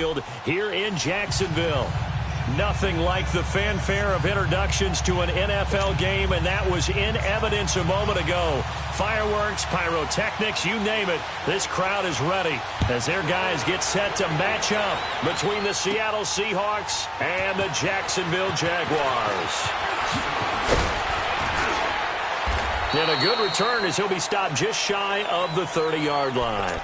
Field here in Jacksonville. Nothing like the fanfare of introductions to an NFL game, and that was in evidence a moment ago. Fireworks, pyrotechnics, you name it. This crowd is ready as their guys get set to match up between the Seattle Seahawks and the Jacksonville Jaguars. And a good return as he'll be stopped just shy of the 30-yard line.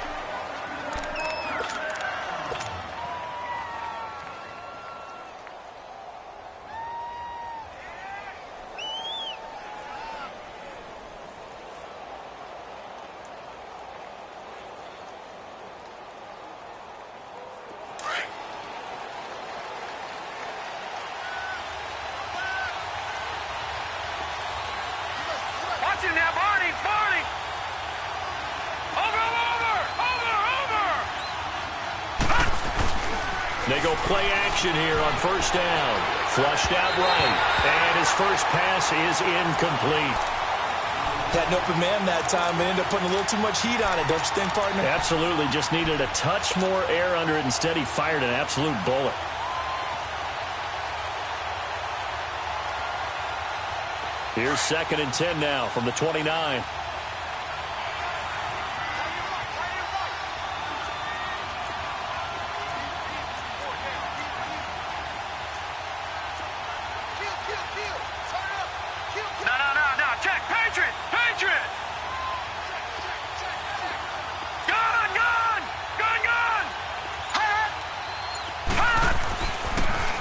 They go play action here on first down. Flushed out right. And his first pass is incomplete. Had an open man that time, but ended up putting a little too much heat on it, don't you think, partner? Absolutely. Just needed a touch more air under it. Instead, he fired an absolute bullet. Here's 2nd and 10 now from the 29.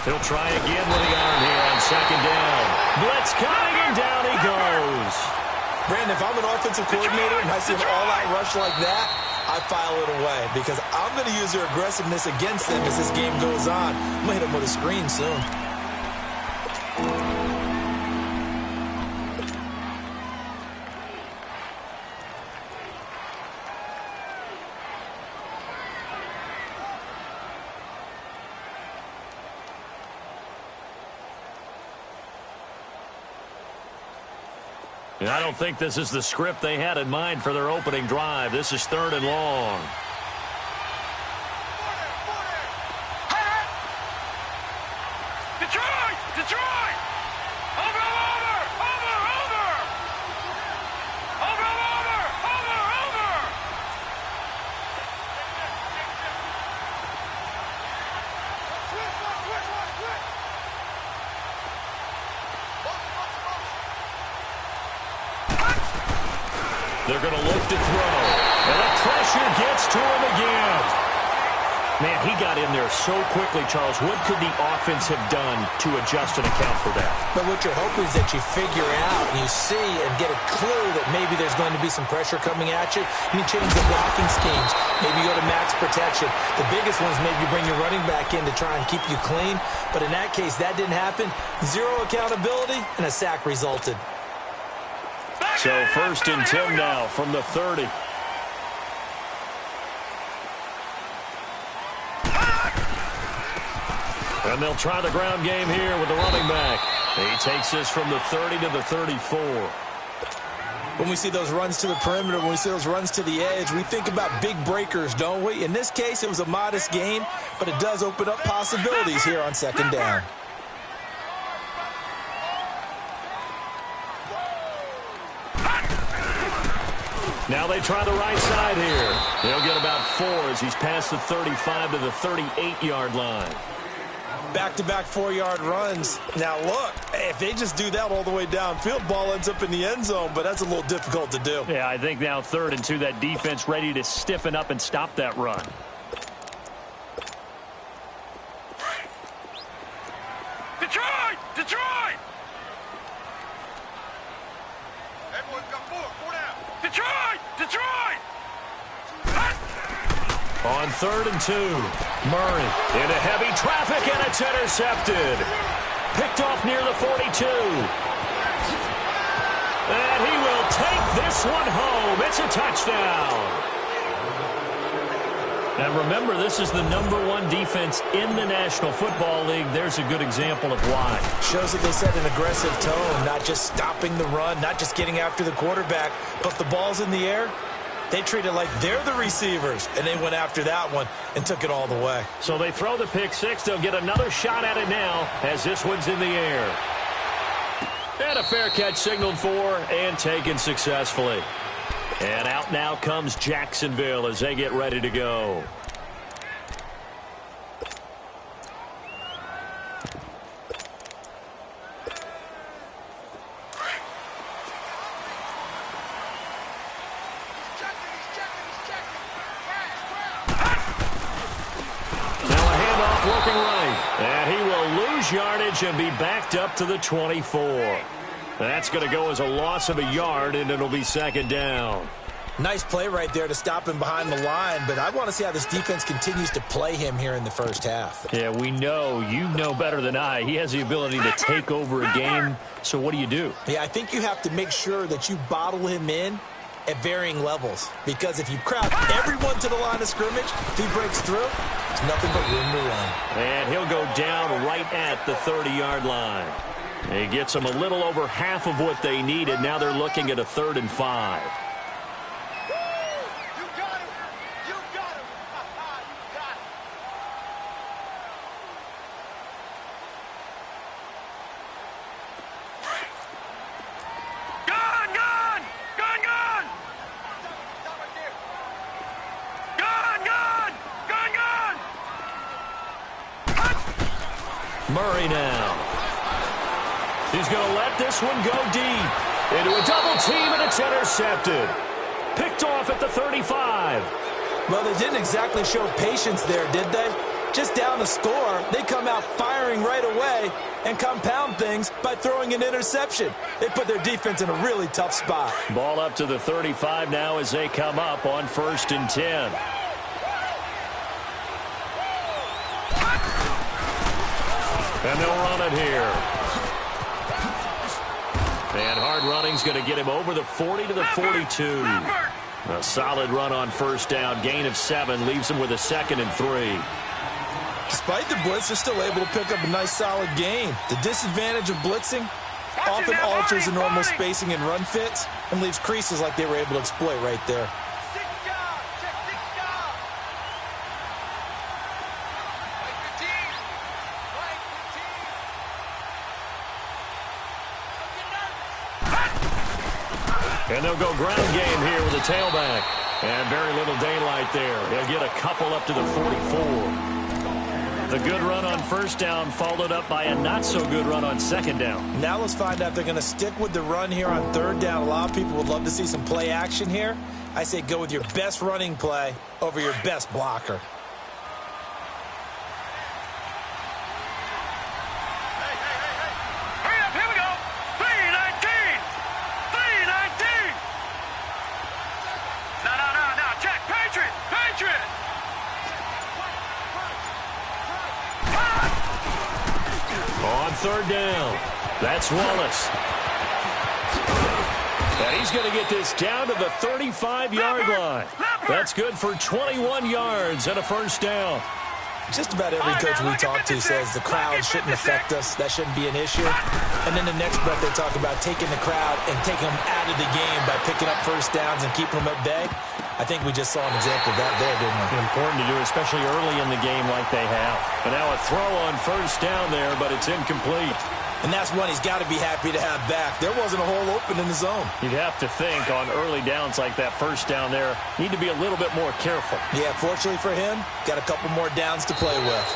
He'll try again with the arm here on 2nd down. Blitz coming, and down he goes. Brandon, if I'm an offensive coordinator and I see an all-out rush like that, I file it away because I'm going to use their aggressiveness against them as this game goes on. I'm going to hit them with a screen soon. And I don't think this is the script they had in mind for their opening drive. This is 3rd and long. Detroit! Detroit! Over! They're going to look to throw. And the pressure gets to him again. Man, he got in there so quickly, Charles. What could the offense have done to adjust and account for that? But what you're hoping is that you figure out and you see and get a clue that maybe there's going to be some pressure coming at you. And you change the blocking schemes. Maybe you go to max protection. The biggest one is maybe you bring your running back in to try and keep you clean. But in that case, that didn't happen. Zero accountability, and a sack resulted. So 1st and 10 now from the 30. And they'll try the ground game here with the running back. He takes this from the 30 to the 34. When we see those runs to the perimeter, when we see those runs to the edge, we think about big breakers, don't we? In this case, it was a modest gain, but it does open up possibilities here on 2nd down. Now they try the right side here. They'll get about 4 as he's past the 35 to the 38-yard line. Back-to-back 4-yard runs. Now, look, if they just do that all the way downfield, ball ends up in the end zone, but that's a little difficult to do. Yeah, I think now 3rd and 2, that defense ready to stiffen up and stop that run. Detroit! Detroit! Detroit! Detroit! On 3rd and 2, Murray into heavy traffic, and it's intercepted. Picked off near the 42. And he will take this one home. It's a touchdown. And remember, this is the #1 defense in the National Football League. There's a good example of why. Shows that they set an aggressive tone, not just stopping the run, not just getting after the quarterback, but the ball's in the air. They treat it like they're the receivers, and they went after that one and took it all the way. So they throw the pick six. They'll get another shot at it now as this one's in the air. And a fair catch signaled for and taken successfully. And out now comes Jacksonville as they get ready to go. Looking right, and he will lose yardage and be backed up to the 24. That's going to go as a loss of a yard, and it'll be second down. Nice play right there to stop him behind the line, but I want to see how this defense continues to play him here in the first half. Yeah, we know. You know better than I. He has the ability to take over a game, so what do? Yeah, I think you have to make sure that you bottle him in at varying levels, because if you crowd everyone to the line of scrimmage, if he breaks through, there's nothing but room to run. And he'll go down right at the 30-yard line. He gets them a little over half of what they needed. Now they're looking at a 3rd and 5. Murray now. He's going to let this one go deep. Into a double team, and it's intercepted. Picked off at the 35. Well, they didn't exactly show patience there, did they? Just down a score, they come out firing right away and compound things by throwing an interception. They put their defense in a really tough spot. Ball up to the 35 now as they come up on 1st and 10. And they'll run it here. And hard running's going to get him over the 40 to the 42. A solid run on 1st down. Gain of 7 leaves him with a 2nd and 3. Despite the blitz, they're still able to pick up a nice solid gain. The disadvantage of blitzing often alters the normal spacing and run fits and leaves creases like they were able to exploit right there. And they'll go ground game here with a tailback. And very little daylight there. They'll get a couple up to the 44. The good run on 1st down followed up by a not-so-good run on 2nd down. Now let's find out if they're going to stick with the run here on 3rd down. A lot of people would love to see some play action here. I say go with your best running play over your best blocker. On 3rd down, that's Wallace. And he's going to get this down to the 35-yard line. That's good for 21 yards and a 1st down. Just about every coach we talk to says the crowd shouldn't affect us. That shouldn't be an issue. And then the next breath they talk about taking the crowd and taking them out of the game by picking up 1st downs and keeping them at bay. I think we just saw an example of that there, didn't we? Important to do, especially early in the game like they have. But now a throw on 1st down there, but it's incomplete. And that's one he's got to be happy to have back. There wasn't a hole open in the zone. You'd have to think on early downs like that 1st down there, need to be a little bit more careful. Yeah, fortunately for him, got a couple more downs to play with.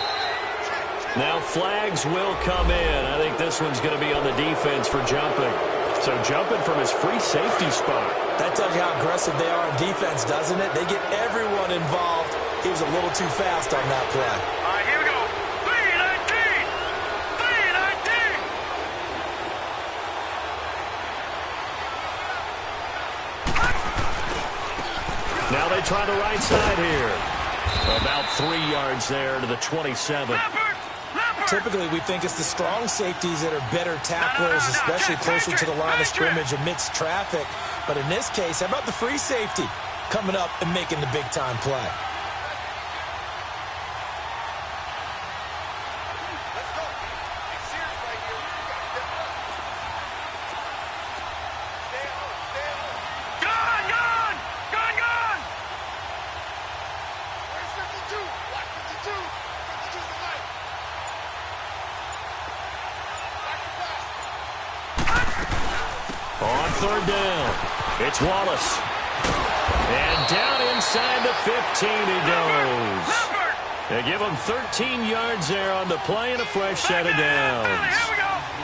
Now flags will come in. I think this one's going to be on the defense for jumping. So jumping from his free safety spot. That tells you how aggressive they are in defense, doesn't it? They get everyone involved. He was a little too fast on that play. All right, here we go. 3-19. 3-19. Now they try the right side here. About 3 yards there to the 27. Typically, we think it's the strong safeties that are better tacklers, especially closer to the line of scrimmage amidst traffic. But in this case, how about the free safety coming up and making the big-time play? Gun! third down. It's Wallace. And down inside the 15 he goes. They give him 13 yards there on the play and a fresh set of downs.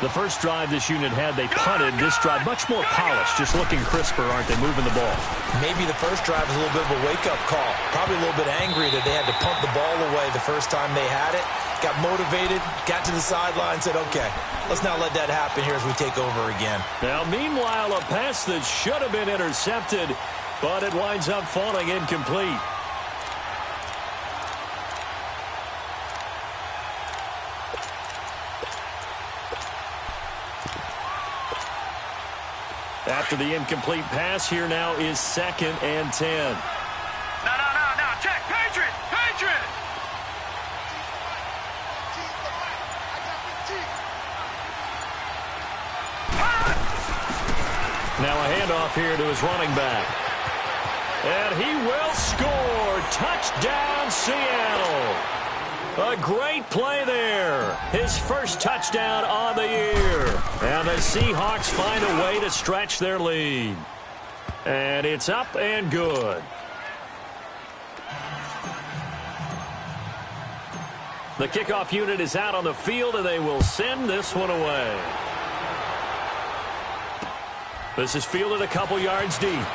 The first drive this unit had, they punted. This drive, much more polished, just looking crisper, aren't they, moving the ball? Maybe the first drive was a little bit of a wake-up call. Probably a little bit angry that they had to punt the ball away the first time they had it. Got motivated, got to the sideline, said, okay, let's not let that happen here as we take over again. Now, meanwhile, a pass that should have been intercepted, but it winds up falling incomplete. After the incomplete pass, here now is 2nd and 10. No. Check. Patriot. Now a handoff here to his running back. And he will score. Touchdown, Seattle. A great play there. His first touchdown on the year. And the Seahawks find a way to stretch their lead. And it's up and good. The kickoff unit is out on the field, and they will send this one away. This is fielded a couple yards deep.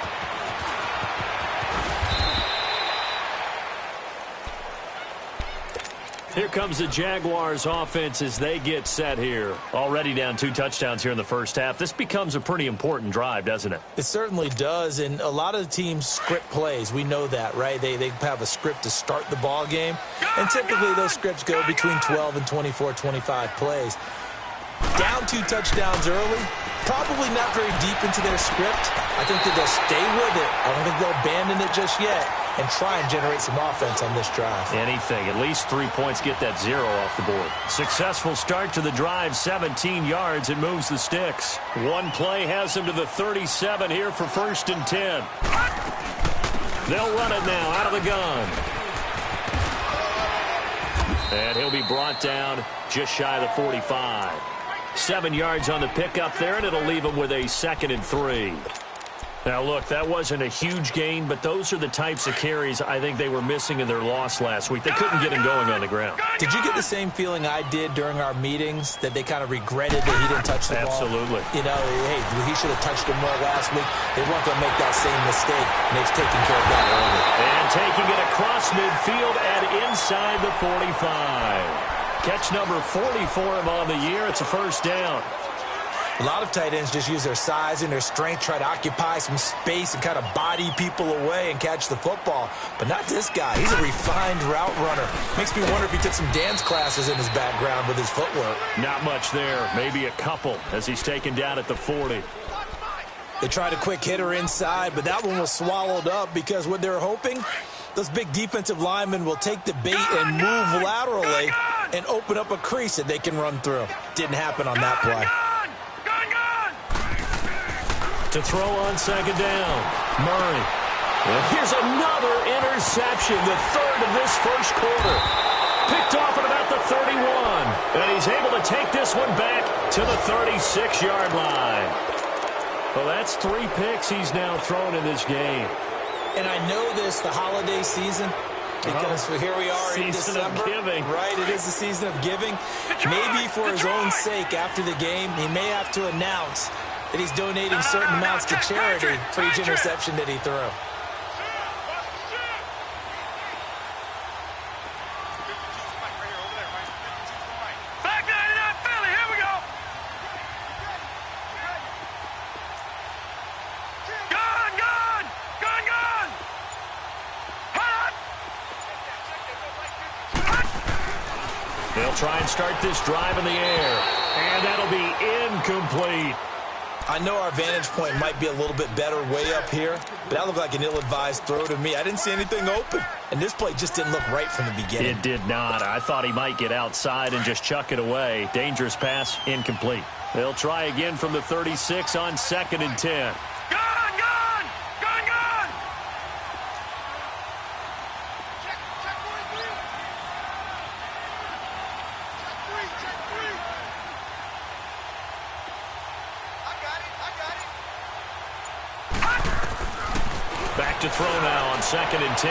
Here comes the Jaguars offense as they get set here. Already down 2 touchdowns here in the first half. This becomes a pretty important drive, doesn't it? It certainly does, and a lot of the teams script plays. We know that, right? They have a script to start the ball game, and typically those scripts go between 12 and 24, 25 plays. Down 2 touchdowns early, probably not very deep into their script. I think that they'll stay with it. I don't think they'll abandon it just yet and try and generate some offense on this drive. Anything. At least 3 points, get that 0 off the board. Successful start to the drive, 17 yards. It moves the sticks. One play has him to the 37 here for 1st and 10. They'll run it now out of the gun. And he'll be brought down just shy of the 45. 7 yards on the pickup there, and it'll leave him with a 2nd and 3. Now, look, that wasn't a huge gain, but those are the types of carries I think they were missing in their loss last week. They couldn't get him going on the ground. Did you get the same feeling I did during our meetings, that they kind of regretted that he didn't touch the ball? Absolutely. You know, hey, he should have touched him more last week. They weren't going to make that same mistake, and they've taken care of that early. And taking it across midfield and inside the 45. Catch number 40 for him on the year. It's a 1st down. A lot of tight ends just use their size and their strength, try to occupy some space and kind of body people away and catch the football. But not this guy. He's a refined route runner. Makes me wonder if he took some dance classes in his background with his footwork. Not much there. Maybe a couple as he's taken down at the 40. They tried a quick hitter inside, but that one was swallowed up because what they're hoping, those big defensive linemen will take the bait and move laterally and open up a crease that they can run through. Didn't happen on that play. To throw on 2nd down, Murray. And here's another interception, the 3rd of this first quarter. Picked off at about the 31. And he's able to take this one back to the 36-yard line. Well, that's 3 picks he's now thrown in this game. And I know this, the holiday season, because here we are in December. Season of giving. Right, it is the season of giving. Maybe for his own sake after the game, he may have to announce that he's donating certain amounts to charity for each interception that he threw. Back 99 Philly, here we go. Gun. They'll try and start this drive in the air. And that'll be incomplete. I know our vantage point might be a little bit better way up here, but that looked like an ill-advised throw to me. I didn't see anything open, and this play just didn't look right from the beginning. It did not. I thought he might get outside and just chuck it away. Dangerous pass, incomplete. They'll try again from the 36 on 2nd and 10. Gun. back to throw now on 2nd and 10.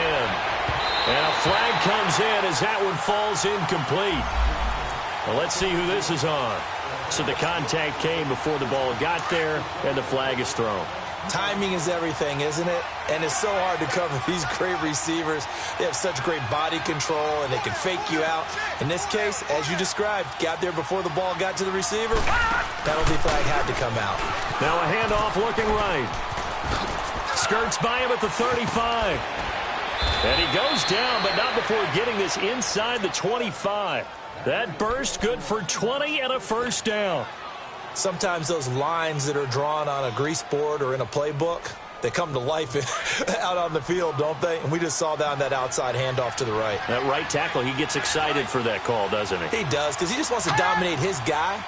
And a flag comes in as that one falls incomplete. Well, let's see who this is on. So the contact came before the ball got there, and the flag is thrown. Timing is everything, isn't it? And it's so hard to cover these great receivers. They have such great body control, and they can fake you out. In this case, as you described, got there before the ball got to the receiver. Penalty flag had to come out. Now a handoff looking right. Skirts by him at the 35. And he goes down, but not before getting this inside the 25. That burst good for 20 and a first down. Sometimes those lines that are drawn on a grease board or in a playbook, they come to life out on the field, don't they? And we just saw that on that outside handoff to the right. That right tackle, he gets excited for that call, doesn't he? He does, because he just wants to dominate his guy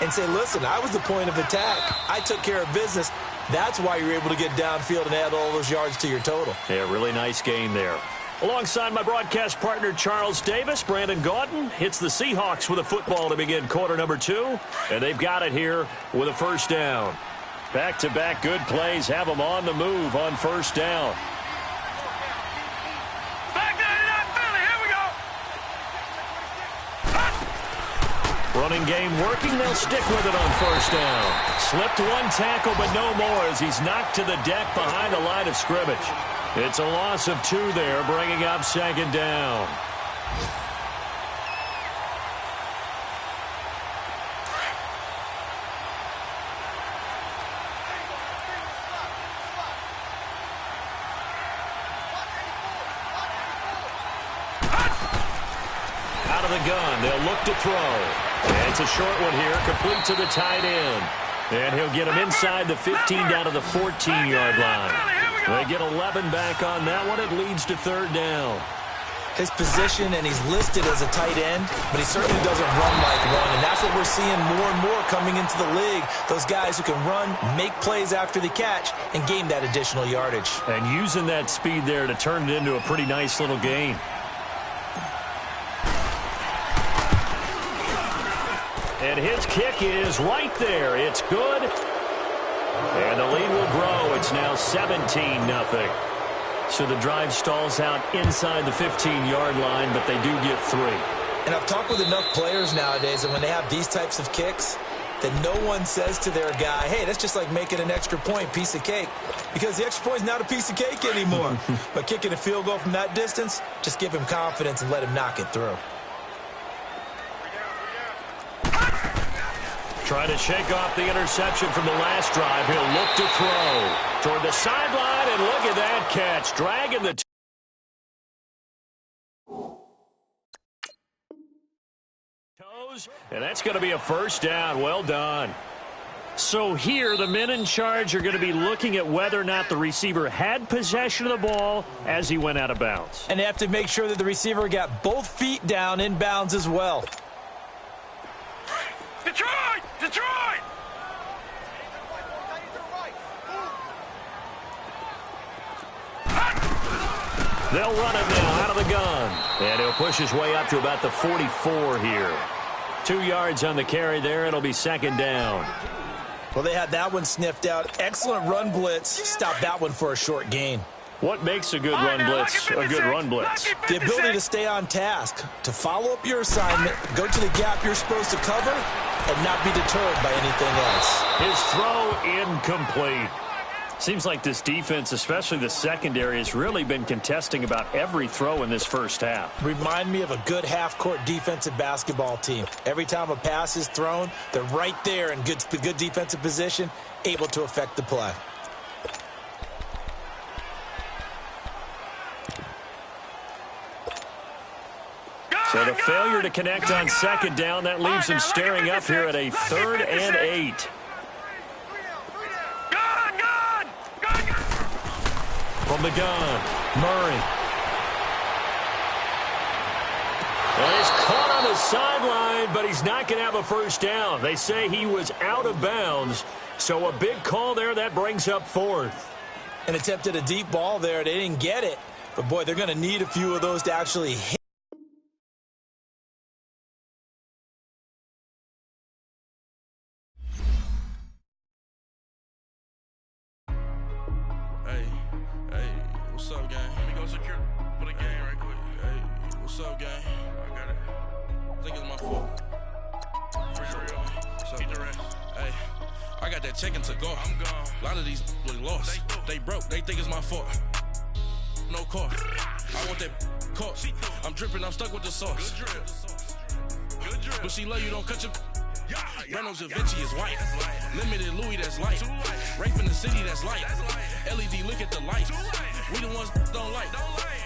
and say, listen, I was the point of attack. I took care of business. That's why you're able to get downfield and add all those yards to your total. Yeah, really nice game there. Alongside my broadcast partner, Charles Davis, Brandon Gaudin hits the Seahawks with a football to begin quarter number 2. And they've got it here with a first down. Back-to-back good plays have them on the move on first down. Back 99 Philly, here we go. Running game working, they'll stick with it on first down. Slipped one tackle, but no more as he's knocked to the deck behind the line of scrimmage. It's a loss of 2 there, bringing up 2nd down. Out of the gun, they'll look to throw. And it's a short one here, complete to the tight end. And he'll get him inside the 15 down to the 14-yard line. They get 11 back on that one. It leads to 3rd down. His position, and he's listed as a tight end, but he certainly doesn't run like one, and that's what we're seeing more and more coming into the league. Those guys who can run, make plays after the catch, and gain that additional yardage. And using that speed there to turn it into a pretty nice little gain. And his kick is right there. It's good. And the lead will grow. It's now 17-0. So the drive stalls out inside the 15-yard line, but they do get 3. And I've talked with enough players nowadays that when they have these types of kicks, that no one says to their guy, hey, that's just like making an extra point, piece of cake. Because the extra point is not a piece of cake anymore. But kicking a field goal from that distance, just give him confidence and let him knock it through. Trying to shake off the interception from the last drive. He'll look to throw toward the sideline, and look at that catch. Dragging the toes, and that's going to be a first down. Well done. So here, the men in charge are going to be looking at whether or not the receiver had possession of the ball as he went out of bounds. And they have to make sure that the receiver got both feet down in bounds as well. Detroit! Detroit! They'll run it now out of the gun. And he'll push his way up to about the 44 here. 2 yards on the carry there. It'll be 2nd down. Well, they had that one sniffed out. Excellent run blitz. Stop that one for a short gain. What makes a good run blitz a good run blitz? The ability to stay on task, to follow up your assignment, go to the gap you're supposed to cover, and not be deterred by anything else. His throw incomplete. Seems like this defense, especially the secondary, has really been contesting about every throw in this first half. Remind me of a good half-court defensive basketball team. Every time a pass is thrown, they're right there in good defensive position, able to affect the play. So the failure to connect on 2nd down, that leaves him staring up here at a 3rd and 8. From the gun, Murray. And he's caught on the sideline, but he's not going to have a first down. They say he was out of bounds, so a big call there. That brings up 4th. And attempted a deep ball there. They didn't get it. But, boy, they're going to need a few of those to actually hit. What's up, gang? Let me go secure for the game right quick. Hey, what's up, gang? I got it. I think it's my fault. For real. What's up, Keep the gang? rest. Hey, I got that check-in to go. I'm gone. A lot of these was lost. They broke. They think it's my fault. No car. I want that caught. I'm dripping. I'm stuck with the sauce. Good drip. Good drip. But she love you. Don't cut your. Yeah, Reynolds Da Vinci is white. Limited Louis, that's light. Rape in the city, that's light. LED, look at the lights. We the ones don't like.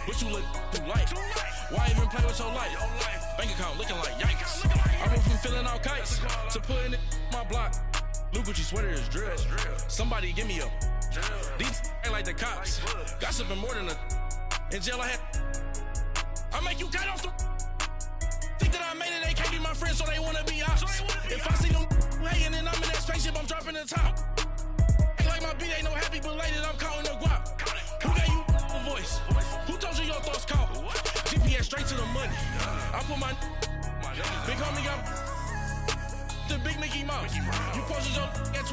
But you look too light. Why even play with your life? Bank account looking like yikes. I went from filling out kites to putting it in my block. Blue Gucci sweater is drill. Somebody give me a. These ain't like the cops. Gossiping more than a. In jail I had. I make you cut off the. Think that I made it, they can't be my friends, so they wanna be ops. If I see them hating and I'm in that spaceship, I'm dropping the top. Ain't like my beat ain't no happy belated, I'm counting the guap. Who gave you a voice? Who told you your thoughts count? GPS straight to the money. I put my big homie up the big Mickey Mouse. You posted your at